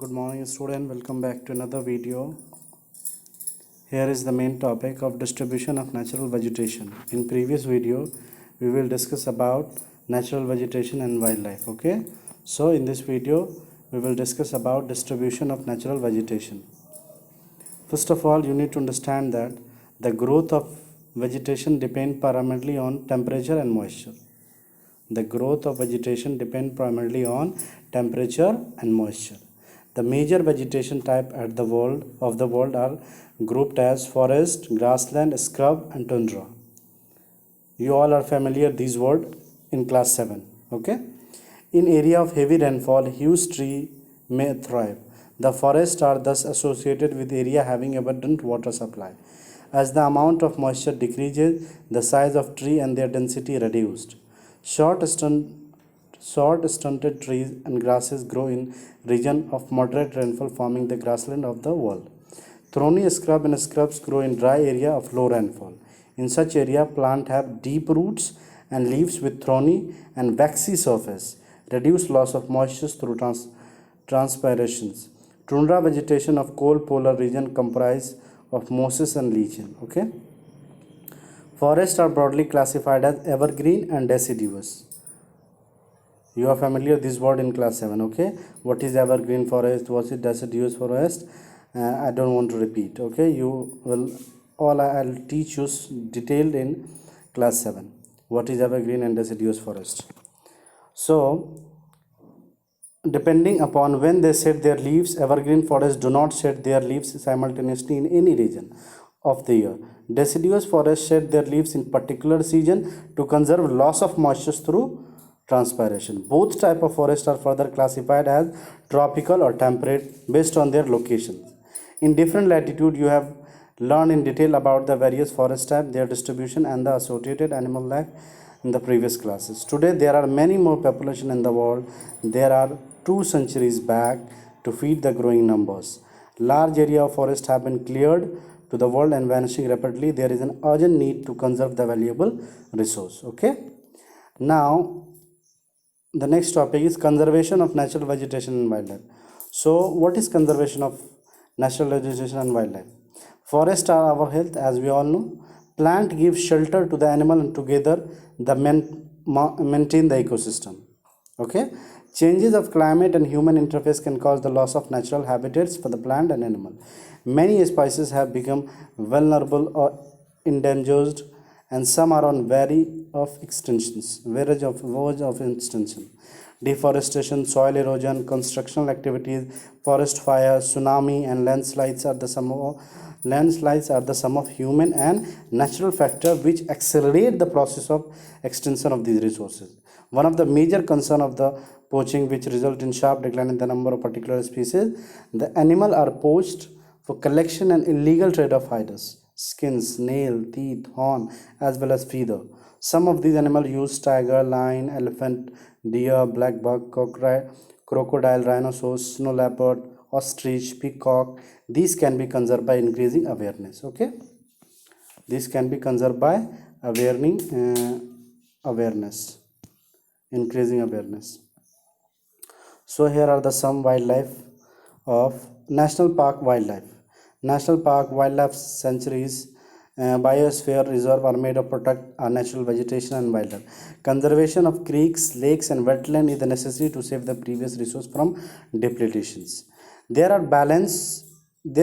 Good morning student, welcome back to another video. Here is the main topic of distribution of natural vegetation. In previous video we will discuss about natural vegetation and wildlife. Okay, so in this video we will discuss about distribution of natural vegetation. First of all, you need to understand that the growth of vegetation depends primarily on temperature and moisture. The growth of vegetation depends primarily on temperature and moisture. The major vegetation type at the world are grouped as forest, grassland, scrub and tundra. You all are familiar these words in class 7. Okay. In area of heavy rainfall, huge tree may thrive. The forests are thus associated with area having abundant water supply. As the amount of moisture decreases, the size of tree and their density reduced. Short stunted trees and grasses grow in region of moderate rainfall, forming the grassland of the world. Thorny scrub and scrubs grow in dry area of low rainfall. In such area, plants have deep roots and leaves with thorny and waxy surface, reduce loss of moisture through transpirations. Tundra vegetation of cold polar region comprise of mosses and lichen. Okay. Forests are broadly classified as evergreen and deciduous. You are familiar this word in class 7. Okay, what is evergreen forest, what is deciduous forest? I don't want to repeat. Okay, you will all I'll teach you detailed in class 7 what is evergreen and deciduous forest. So depending upon when they shed their leaves, evergreen forests do not shed their leaves simultaneously in any region of the year. Deciduous forests shed their leaves in particular season to conserve loss of moisture through transpiration. Both type of forests are further classified as tropical or temperate based on their locations. In different latitude, you have learned in detail about the various forest types, their distribution and the associated animal life in the previous classes. Today there are many more population in the world. There are 2 centuries back to feed the growing numbers. Large area of forest have been cleared to the world and vanishing rapidly. There is an urgent need to conserve the valuable resource. Okay. Now the next topic is conservation of natural vegetation and wildlife. So what is conservation of natural vegetation and wildlife? Forests are our health, as we all know. Plant gives shelter to the animal and together the maintain the ecosystem. Okay. Changes of climate and human interface can cause the loss of natural habitats for the plant and animal. Many species have become vulnerable or endangered, and some are on verge of extinction. Deforestation, soil erosion, construction activities, forest fires, tsunami, and landslides are the sum of human and natural factors which accelerate the process of extinction of these resources. One of the major concern of the poaching, which result in sharp decline in the number of particular species. The animal are poached for collection and illegal trade of hiders, skins, nail, teeth, horn, as well as feather. Some of these animals use tiger, lion, elephant, deer, black buck, crocodile, rhinoceros, snow leopard, ostrich, peacock. These can be conserved by increasing awareness. Okay, these can be conserved by increasing awareness. So here are the some wildlife of national park wildlife. National park wildlife sanctuaries, biosphere reserve are made of protect our natural vegetation and wildlife. Conservation of creeks, lakes and wetland is the necessary to save the previous resource from depletions. There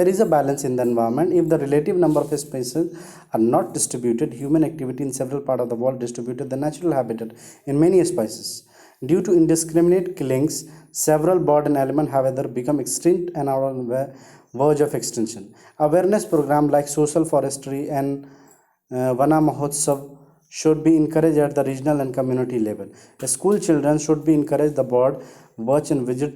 is a balance in the environment. If the relative number of species are not distributed, human activity in several parts of the world distributed the natural habitat in many species. Due to indiscriminate killings, several bird and animals have either become extinct and are on the verge of extinction. Awareness programs like social forestry and Vana Mahotsav should be encouraged at the regional and community level. The school children should be encouraged the bird watch and visit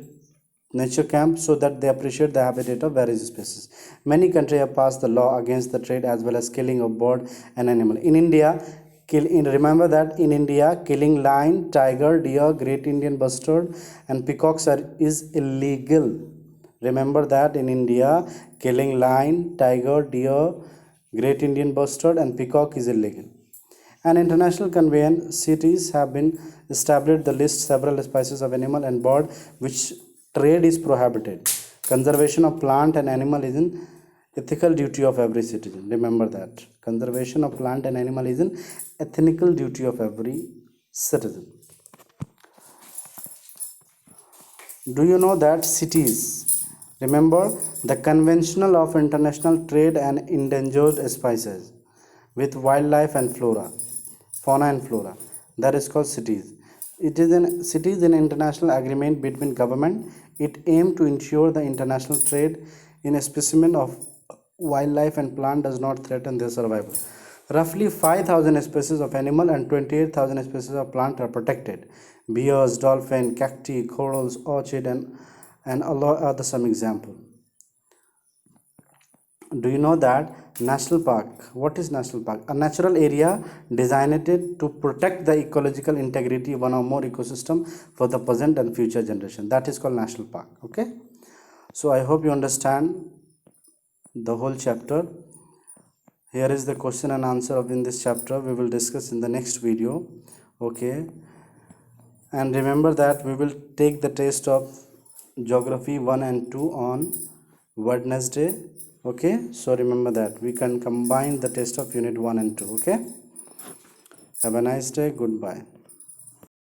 nature camp so that they appreciate the habitat of various species. Many countries have passed the law against the trade as well as killing of bird and animal. In India, remember that in India, killing lion, tiger, deer, great Indian bustard and peacocks is illegal. Remember that in India, killing lion, tiger, deer, great Indian bustard and peacock is illegal. An international convention cities have been established the list several species of animal and bird which trade is prohibited. Conservation of plant and animal is an ethical duty of every citizen. Remember that. Conservation of plant and animal is an ethical duty of every citizen. Do you know that cities? Remember the conventional of international trade and endangered species with wildlife and flora, fauna and flora. That is called cities. Cities an international agreement between government. It aims to ensure the international trade in a specimen of wildlife and plant does not threaten their survival. Roughly 5,000 species of animal and 28,000 species of plant are protected. Bears, dolphin, cacti, corals, orchid, and a lot other some example. Do you know that national park? What is national park? A natural area designed to protect the ecological integrity of one or more ecosystem for the present and future generation. That is called national park. Okay. So I hope you understand the whole chapter. Here is the question and answer of in this chapter. We will discuss in the next video. Okay. And remember that we will take the test of geography 1 and 2 on Wednesday. Okay, so remember that we can combine the test of unit 1 and 2. Okay, have a nice day. Goodbye.